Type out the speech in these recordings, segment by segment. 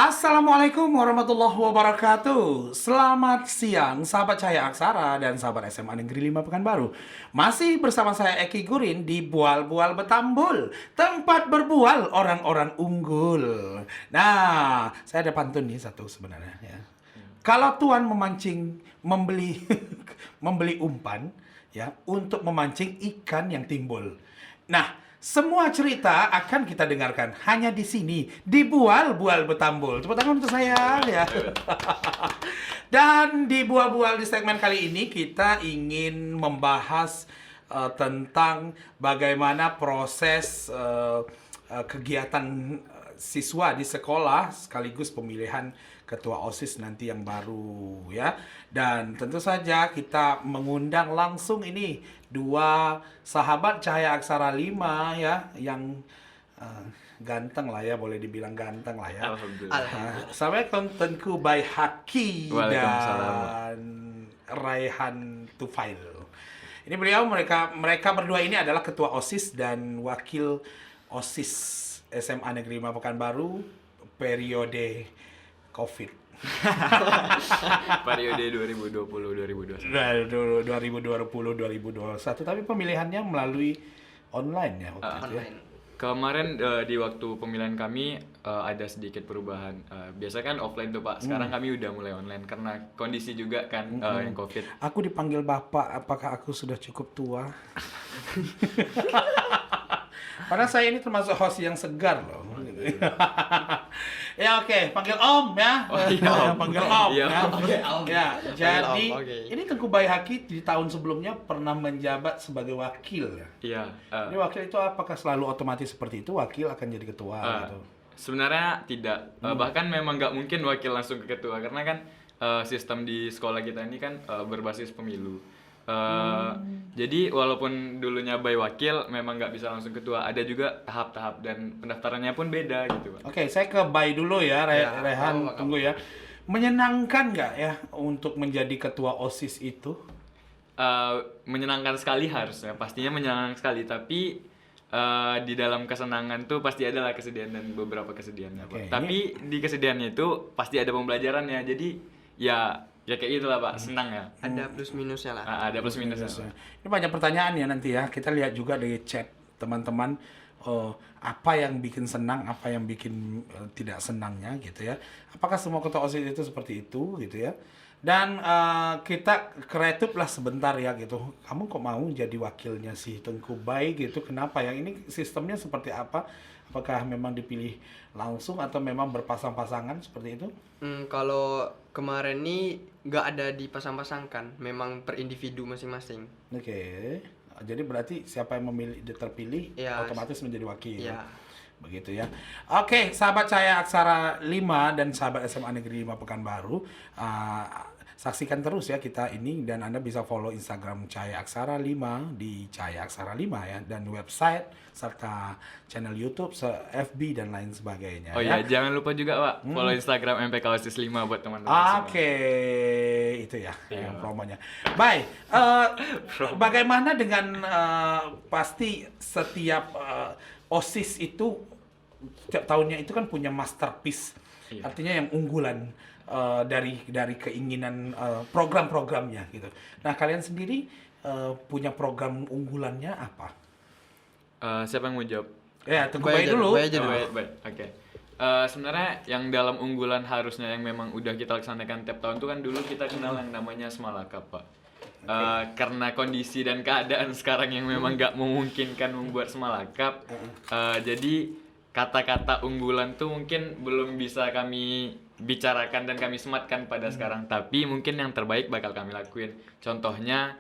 Assalamualaikum warahmatullahi wabarakatuh. Selamat siang sahabat Cahaya Aksara dan sahabat SMA Negeri 5 Pekanbaru. Masih bersama saya Eki Gurin di Bual-Bual Betambul, tempat berbual orang-orang unggul. Nah, saya ada pantun nih satu sebenarnya ya. Kalau Tuan memancing membeli membeli umpan ya untuk memancing ikan yang timbul. Nah, semua cerita akan kita dengarkan hanya di sini di Bual-Bual Betambul. Tepuk tangan untuk saya ya. Dan di Bual-Bual di segmen kali ini kita ingin membahas tentang bagaimana proses kegiatan siswa di sekolah sekaligus pemilihan ketua OSIS nanti yang baru ya. Dan tentu saja kita mengundang langsung ini dua sahabat Cahaya Aksara 5 ya yang ganteng lah ya, boleh dibilang ganteng lah ya. Alhamdulillah. Assalamualaikum Tengku Bayi Haki Waalaikumsalam. dan Raihan Tufail. Ini mereka berdua ini adalah ketua OSIS dan wakil OSIS SMA Negeri 5 Pekanbaru periode COVID. Periode 2020-2021. 2020-2021, tapi pemilihannya melalui online ya waktu itu ya. Kemarin di waktu pemilihan kami ada sedikit perubahan. Biasa kan offline tuh Pak, sekarang kami udah mulai online karena kondisi juga kan yang COVID. Aku dipanggil Bapak, apakah aku sudah cukup tua? Padahal saya ini termasuk host yang segar loh. Ya oke, panggil Om ya. Oh, iya, Om. Panggil Om Iya, ya. Om. Ya, jadi Om, oke. ini Tengku Bayi Haki di tahun sebelumnya pernah menjabat sebagai wakil ya. Iya. Ini wakil itu apakah selalu otomatis seperti itu wakil akan jadi ketua gitu? Sebenarnya tidak. Bahkan memang nggak mungkin wakil langsung ke ketua karena kan sistem di sekolah kita ini kan berbasis pemilu. Jadi walaupun dulunya by wakil memang nggak bisa langsung ketua, ada juga tahap-tahap dan pendaftarannya pun beda gitu Pak. Oke, saya ke Bayi dulu ya, Ya, Rehan, tunggu ya. Menyenangkan nggak ya untuk menjadi ketua OSIS itu? Menyenangkan sekali harusnya, pastinya menyenangkan sekali, tapi di dalam kesenangan tuh pasti adalah kesedihan dan beberapa kesedihannya Pak. Oke, Tapi di kesedihannya itu pasti ada pembelajarannya, jadi ya kayak itulah Pak, senang ya. Ada plus minusnya lah. Ada plus minusnya. Ini banyak pertanyaan ya nanti ya. Kita lihat juga dari chat teman-teman apa yang bikin senang, apa yang bikin tidak senangnya gitu ya. Apakah semua ketua OSIS itu seperti itu gitu ya? Dan kita keretup lah sebentar ya gitu. Kamu kok mau jadi wakilnya si Tengku Bayi gitu? Kenapa ya? Ini sistemnya seperti apa? Apakah memang dipilih langsung atau memang berpasang-pasangan seperti itu? Kalau kemarin nih nggak ada dipasang-pasangkan, memang per individu masing-masing. Oke. Jadi berarti siapa yang terpilih Ya, otomatis menjadi wakil. ya. Begitu ya. Oke, sahabat Cahaya Aksara 5 dan sahabat SMA Negeri 5 Pekanbaru, saksikan terus ya kita ini dan Anda bisa follow Instagram Cahaya Aksara 5 di Cahaya Aksara 5 ya, dan website serta channel YouTube, FB dan lain sebagainya Oh ya. iya, jangan lupa juga Pak, follow Instagram MPK OSIS 5 buat teman-teman semua. Oke, itu ya yang promonya. Baik, bagaimana dengan pasti setiap OSIS itu setiap tahunnya itu kan punya masterpiece, Iya. artinya yang unggulan dari keinginan program-programnya gitu. Nah, kalian sendiri punya program unggulannya apa? Siapa yang mau jawab? Ya, Tengku Bayi Bayi aja dulu. dulu, Bayi aja dulu. Baik. Oke. Sebenarnya yang dalam unggulan harusnya yang memang udah kita laksanakan tiap tahun tuh kan dulu kita kenal yang namanya Semalakap Pak. Karena kondisi dan keadaan sekarang yang memang nggak memungkinkan membuat Semalakap, jadi kata-kata unggulan tuh mungkin belum bisa kami bicarakan dan kami sematkan pada sekarang. Tapi mungkin yang terbaik bakal kami lakuin. Contohnya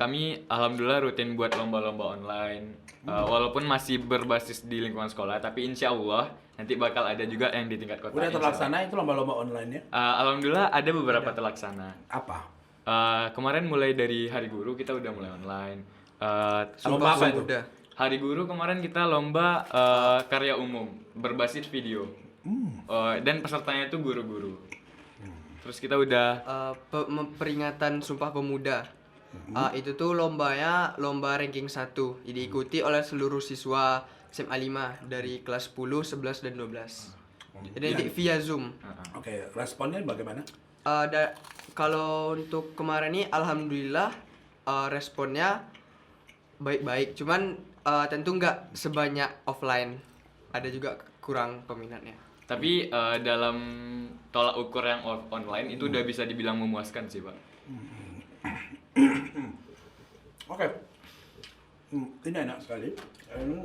kami alhamdulillah rutin buat lomba-lomba online. Walaupun masih berbasis di lingkungan sekolah, tapi insya Allah nanti bakal ada juga yang di tingkat kota. Udah insya terlaksana itu lomba-lomba online-nya? Allah. Alhamdulillah ada beberapa terlaksana. Apa? Kemarin mulai dari Hari Guru kita udah mulai online. Lomba apa itu? Udah. Hari Guru kemarin kita lomba karya umum berbasis video. Dan pesertanya itu guru-guru. Terus kita udah Peringatan Sumpah Pemuda. Itu tuh lombanya lomba ranking 1, diikuti oleh seluruh siswa SMA 5 dari kelas 10, 11 dan 12. Jadi via Zoom. Oke, responnya bagaimana? Kalau untuk kemarin ini alhamdulillah responnya baik-baik. Cuman tentu nggak sebanyak offline. Ada juga kurang peminatnya. Tapi dalam tolak ukur yang online itu udah bisa dibilang memuaskan sih, Pak. Oke. Ini enak sekali.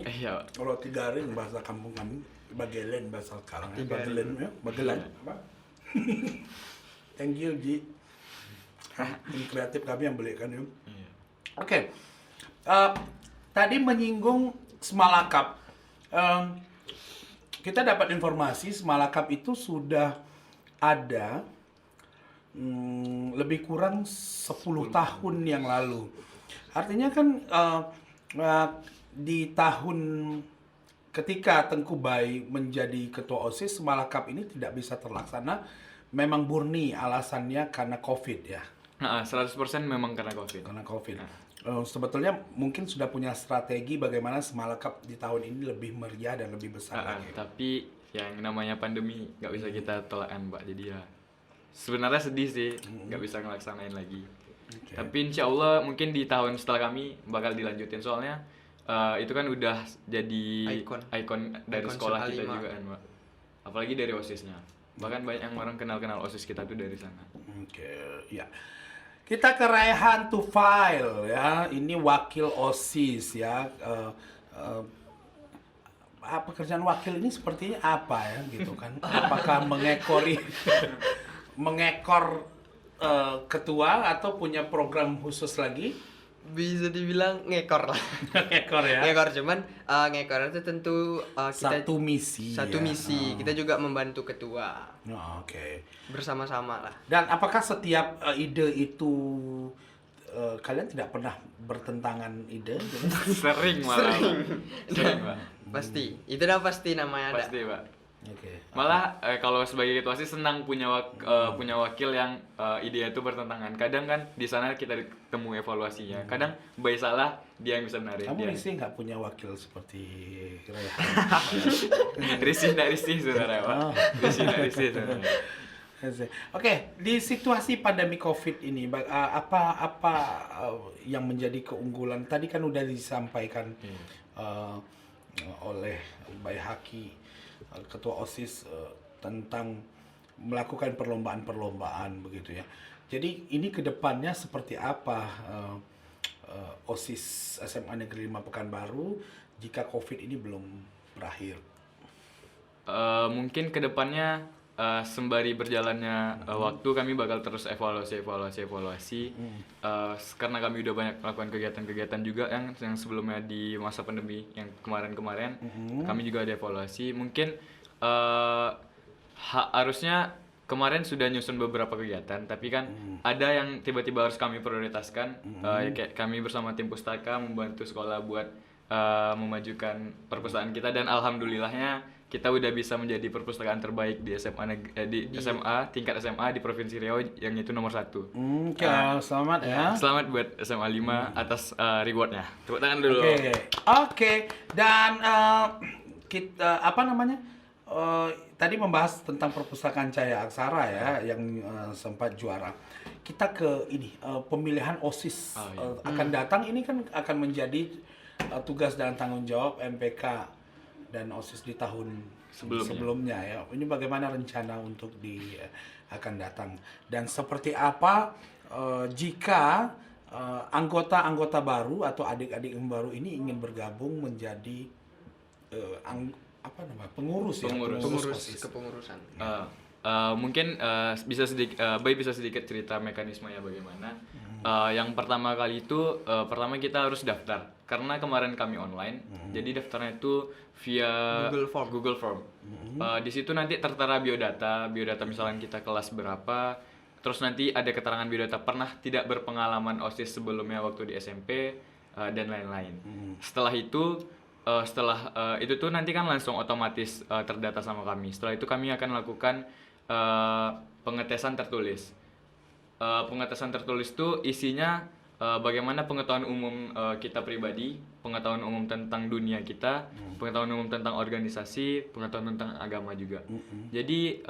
Iya. Kalau tigaring bahasa kampung kami, bagelen bahasa sekarang. Tigaring. Bagelen ya, bagelan. Apa? Thank you, Ji. Tim kreatif kami yang belikan ya. Iya. Oke. Tadi menyinggung Semalakap. Kita dapat informasi Semalakap itu sudah ada lebih kurang 10 tahun yang lalu. Artinya kan di tahun ketika Tengku Bai menjadi ketua OSIS, Semalakap ini tidak bisa terlaksana. Memang murni alasannya karena COVID ya. Nah, 100% memang karena COVID. Karena COVID. Sebetulnya mungkin sudah punya strategi bagaimana Semalakap di tahun ini lebih meriah dan lebih besar lagi. Tapi yang namanya pandemi nggak bisa kita tolakkan, Pak. Jadi ya sebenarnya sedih sih nggak bisa ngelaksanain lagi. Oke. Tapi insya Allah mungkin di tahun setelah kami bakal dilanjutin, soalnya itu kan udah jadi ikon dari Ikon sekolah kita Sulawesi juga kan, Pak. Apalagi dari OSISnya. Bahkan banyak yang orang kenal OSIS kita tuh dari sana. Oke, ya. Kita ke Raihan Tufail ya. Ini wakil OSIS ya. Pekerjaan wakil ini sepertinya apa ya gitu kan? Apakah mengekor ketua atau punya program khusus lagi? Bisa dibilang ngekor lah. Ngekor ya. Ngekor, cuman ngekor itu tentu kita Satu misi. satu ya. misi. Kita juga membantu ketua Oh, oke. bersama-sama lah. Dan apakah setiap ide itu kalian tidak pernah bertentangan ide? Gitu? Sering malah. Sering, Pak. Pasti. Itu dah pasti namanya ada. Pasti, Pak. Oke. Malah kalau sebagai ketua sih senang punya punya wakil yang ide itu bertentangan. Kadang kan di sana kita ketemu evaluasinya. Kadang baik salah dia yang bisa benarin. Kamu Dia. risih nggak punya wakil seperti Raihan? Risih nggak risih saudara, Pak. Oh. Risih nggak risih saudara. Oke, di situasi pandemi COVID ini, apa yang menjadi keunggulan? Tadi kan udah disampaikan oleh Bayi Haki, Ketua OSIS, tentang melakukan perlombaan-perlombaan begitu ya. Jadi ini kedepannya seperti apa OSIS SMA Negeri 5 Pekanbaru jika COVID ini belum berakhir? Mungkin kedepannya sembari berjalannya waktu kami bakal terus evaluasi karena kami udah banyak melakukan kegiatan-kegiatan juga yang sebelumnya di masa pandemi yang kemarin-kemarin kami juga ada evaluasi. Mungkin harusnya kemarin sudah nyusun beberapa kegiatan, tapi kan ada yang tiba-tiba harus kami prioritaskan. Kayak kami bersama tim pustaka membantu sekolah buat memajukan perpustakaan kita, dan alhamdulillahnya kita udah bisa menjadi perpustakaan terbaik di SMA tingkat SMA di Provinsi Riau, yang itu nomor 1. Oke, selamat ya. Selamat buat SMA 5 atas rewardnya. Tepuk tangan dulu. Oke. Dan kita tadi membahas tentang perpustakaan Cahaya Aksara ya, yang sempat juara. Kita ke ini pemilihan OSIS akan datang. Ini kan akan menjadi tugas dan tanggung jawab MPK dan OSIS di tahun sebelumnya ya. Ini bagaimana rencana untuk akan datang, dan seperti apa jika anggota-anggota baru atau adik-adik yang baru ini ingin bergabung menjadi pengurus OSIS. Kepengurusan. Mungkin bisa sedikit cerita mekanismenya bagaimana. Yang pertama kali itu pertama kita harus daftar, karena kemarin kami online. Jadi daftarnya itu via Google Form. Di situ nanti tertera biodata misalnya kita kelas berapa, terus nanti ada keterangan biodata pernah tidak berpengalaman OSIS sebelumnya waktu di SMP, dan lain-lain. Setelah itu tuh nanti kan langsung otomatis terdata sama kami. Setelah itu kami akan lakukan pengetesan tertulis. Pengetesan tertulis itu isinya bagaimana pengetahuan umum kita pribadi, pengetahuan umum tentang dunia kita, pengetahuan umum tentang organisasi, pengetahuan tentang agama juga. Jadi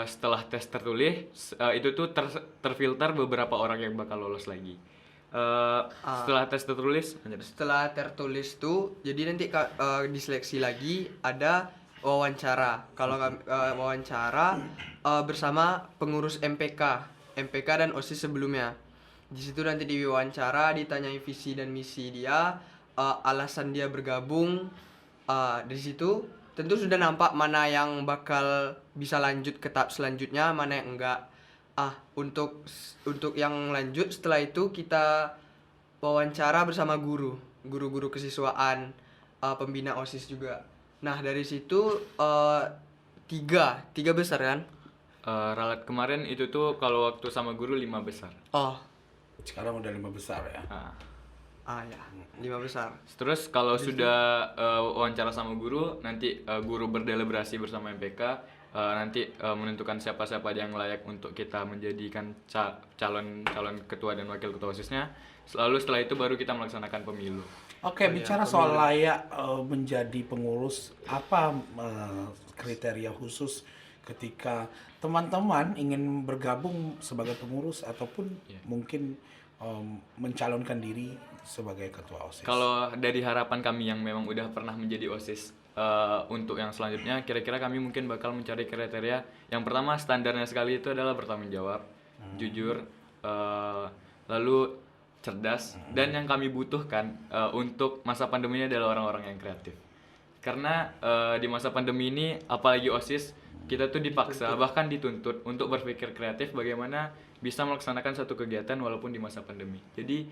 setelah tes tertulis itu tuh terfilter beberapa orang yang bakal lolos lagi. Setelah tes tertulis, Setelah tertulis tuh, jadi nanti diseleksi lagi ada wawancara. Kalau wawancara bersama pengurus MPK dan OSIS sebelumnya. Di situ nanti diwawancara, ditanyai visi dan misi dia, alasan dia bergabung. Dari situ tentu sudah nampak mana yang bakal bisa lanjut ke tahap selanjutnya, mana yang enggak. Untuk yang lanjut setelah itu kita wawancara bersama guru-guru kesiswaan, pembina OSIS juga. Nah, dari situ tiga besar kan? ralat kemarin itu tuh kalau waktu sama guru 5 besar. Oh, Sekarang udah 5 besar ya. ya, 5 besar. Terus kalau sudah wawancara sama guru, nanti guru berdeliberasi bersama MPK, nanti menentukan siapa-siapa yang layak untuk kita menjadikan calon ketua dan wakil ketua OSISnya. Lalu setelah itu baru kita melaksanakan pemilu. Oke, bicara soal layak menjadi pengurus, apa kriteria khusus ketika teman-teman ingin bergabung sebagai pengurus ataupun mungkin mencalonkan diri sebagai ketua OSIS? Kalau dari harapan kami yang memang udah pernah menjadi OSIS, untuk yang selanjutnya, kira-kira kami mungkin bakal mencari kriteria. Yang pertama, standarnya sekali itu adalah bertanggung jawab, jujur, lalu cerdas, dan yang kami butuhkan untuk masa pandemi ini adalah orang-orang yang kreatif. Karena di masa pandemi ini, apalagi OSIS, kita tuh dipaksa, bahkan dituntut untuk berpikir kreatif bagaimana bisa melaksanakan satu kegiatan walaupun di masa pandemi. Jadi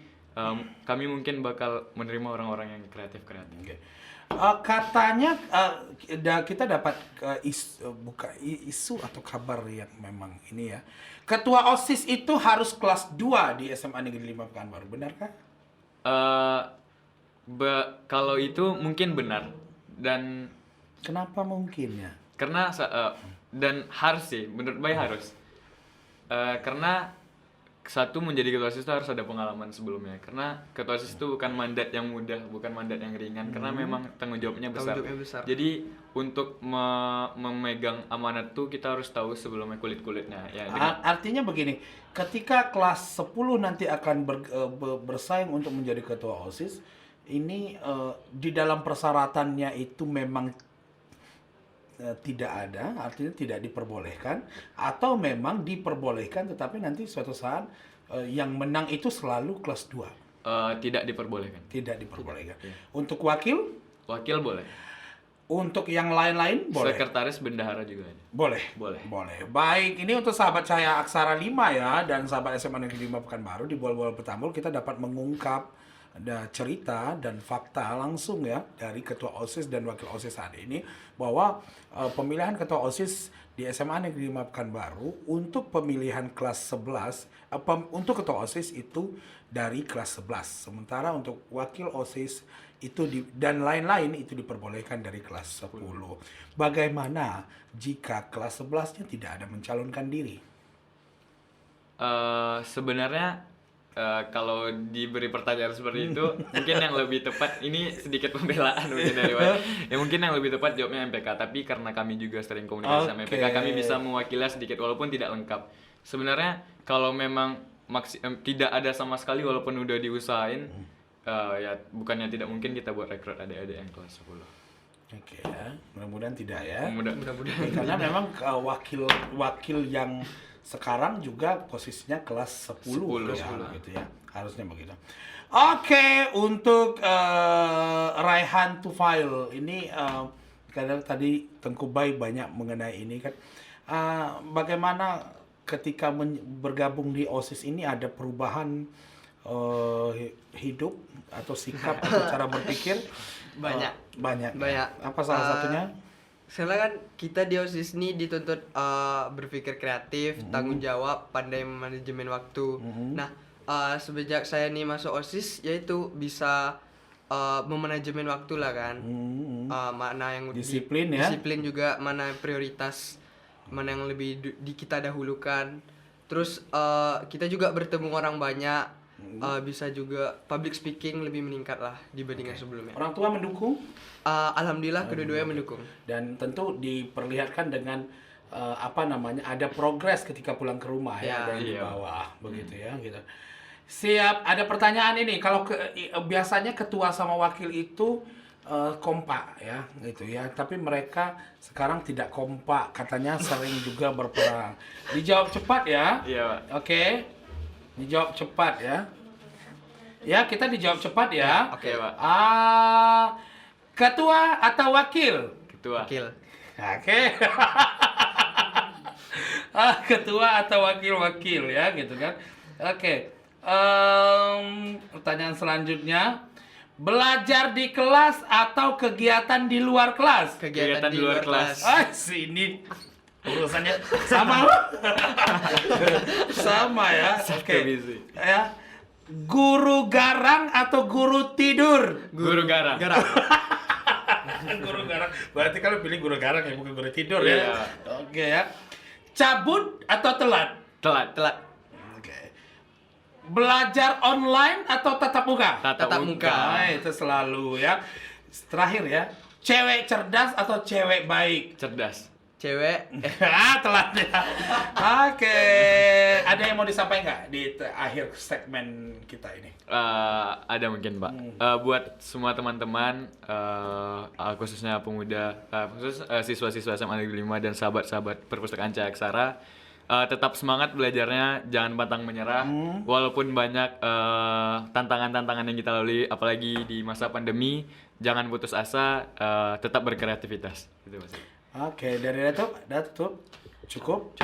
kami mungkin bakal menerima orang-orang yang kreatif-kreatif. Okay. Katanya kita dapat isu atau kabar yang memang ini ya. Ketua OSIS itu harus kelas 2 di SMA Negeri 5 Pekanbaru, benarkah? Kalau itu mungkin benar, dan Kenapa mungkin ya? karena dan harus sih, menurut Bay harus. Karena satu, menjadi ketua OSIS itu harus ada pengalaman sebelumnya. Karena ketua OSIS itu bukan mandat yang mudah, bukan mandat yang ringan, karena memang tanggung jawabnya besar. Jadi untuk memegang amanat tuh kita harus tahu sebelumnya kulit-kulitnya. Ya, Artinya begini, ketika kelas 10 nanti akan bersaing untuk menjadi ketua OSIS, ini di dalam persyaratannya itu memang tidak ada, artinya tidak diperbolehkan, atau memang diperbolehkan tetapi nanti suatu saat yang menang itu selalu kelas 2. Tidak diperbolehkan. Tidak diperbolehkan. Tidak. Untuk wakil Boleh. Untuk yang lain-lain boleh. Sekretaris bendahara juga ada. Boleh. Baik, ini untuk sahabat saya Aksara 5 ya, dan sahabat SMA Negeri 5 Pekanbaru, di Boal-Boal Petambul kita dapat mengungkap ada cerita dan fakta langsung ya dari ketua OSIS dan wakil OSIS saat ini, bahwa pemilihan ketua OSIS di SMA Negeri 5 Pekanbaru untuk pemilihan kelas 11 untuk ketua OSIS itu dari kelas 11, sementara untuk wakil OSIS itu dan lain-lain itu diperbolehkan dari kelas 10. Bagaimana jika kelas 11-nya tidak ada mencalonkan diri? Sebenarnya kalau diberi pertanyaan seperti itu, mungkin yang lebih tepat, ini sedikit pembelaan mungkin dari Wak. Ya mungkin yang lebih tepat jawabnya MPK, tapi karena kami juga sering komunikasi sama MPK, kami bisa mewakili sedikit walaupun tidak lengkap. Sebenarnya kalau memang tidak ada sama sekali walaupun udah diusahain, ya bukannya tidak mungkin kita buat rekrut adik-adik yang kelas 10. Oke ya, mudah-mudahan tidak ya. Mudah-mudahan. Karena memang wakil yang sekarang juga posisinya kelas 10 ya, gitu ya. Harusnya begitu. Oke, untuk Raihan Tufail ini kadang tadi Tengku Bay banyak mengenai ini kan. Bagaimana ketika bergabung di OSIS ini ada perubahan hidup atau sikap atau cara berpikir? Banyak. Apa salah satunya? Soalnya kan kita di OSIS ini dituntut berpikir kreatif, tanggung jawab, pandai manajemen waktu. Nah, sejak saya nih masuk OSIS, yaitu bisa memanajemen waktu lah kan. Mana yang disiplin ya. Disiplin juga, mana prioritas, mana yang lebih kita dahulukan. Terus kita juga bertemu orang banyak. bisa juga public speaking lebih meningkat lah dibandingkan sebelumnya. Orang tua mendukung Alhamdulillah kedua-duanya mendukung. dan tentu diperlihatkan dengan ada progres ketika pulang ke rumah ya, Ya, ada yang di iya. bawah begitu ya gitu. Siap, ada pertanyaan ini. Kalau biasanya ketua sama wakil itu kompak ya gitu ya, tapi mereka sekarang tidak kompak, katanya sering juga berperang. Dijawab cepat ya. Iya, Pak. Oke. Dijawab cepat ya. Ya, kita dijawab cepat ya. Oke, Pak. Ketua atau wakil? Ketua. Wakil. Oke. Ketua atau wakil-wakil ya gitu kan. Oke. Pertanyaan selanjutnya, belajar di kelas atau kegiatan di luar kelas? Kegiatan di luar kelas. Sini urusannya sama. Sama ya. Oke. busy. Ya. Guru garang atau guru tidur? Guru garang. Guru garang. Berarti kalau pilih guru garang ya, bukan guru tidur Iya. ya. Oke ya. Cabut atau telat? Telat. Oke. Belajar online atau tatap muka? Tatap muka. Nah, itu selalu ya. Terakhir ya. Cewek cerdas atau cewek baik? Cerdas. Cewek. Telat ya. Oke. Ada yang mau disampaikan nggak di akhir segmen kita ini? Ada mungkin, Pak. Buat semua teman-teman, khususnya pemuda, siswa-siswa SMA Negeri 5 dan sahabat-sahabat perpustakaan Cahaya Aksara, tetap semangat belajarnya, jangan pantang menyerah. Walaupun banyak tantangan-tantangan yang kita lalui, apalagi di masa pandemi, jangan putus asa, tetap berkreativitas. Gitu, Mas. Oke, dari Datuk cukup.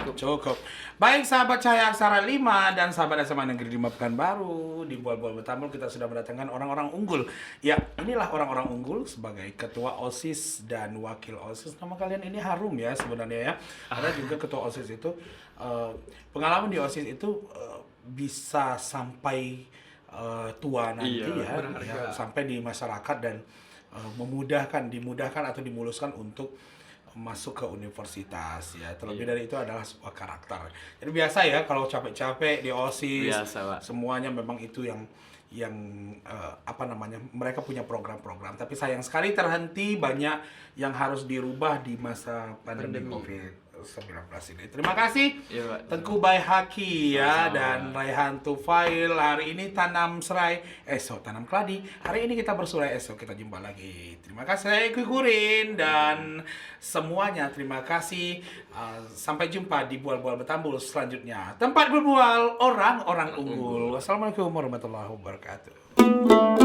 Baik sahabat Cahaya Aksara 5 dan sahabat SMA Negeri 5 Pekanbaru, di Bual-Bual Betambul kita sudah mendatangkan orang-orang unggul. Ya, inilah orang-orang unggul sebagai ketua OSIS dan wakil OSIS. Nama kalian ini harum ya sebenarnya ya. Ada juga ketua OSIS itu pengalaman di OSIS itu bisa sampai tua nanti Iya, ya, sampai di masyarakat dan dimudahkan atau dimuluskan untuk masuk ke universitas ya. Terlebih dari itu adalah sebuah karakter. Jadi biasa ya kalau capek-capek di OSIS, Biasa, Pak. semuanya memang itu yang mereka punya program-program. Tapi sayang sekali terhenti, banyak yang harus dirubah di masa pandemi COVID-19 ini. Terima kasih Iya, Pak. Tengku Baihaki ya Sama-sama. dan Raihan Tufail. Hari ini tanam serai, esok tanam keladi. Hari ini kita bersurai, esok kita jumpa lagi. Terima kasih saya Eki Kurin dan semuanya. Terima kasih. Sampai jumpa di Bual-Bual Betambul selanjutnya. Tempat berbual orang-orang unggul. Wassalamualaikum warahmatullahi wabarakatuh.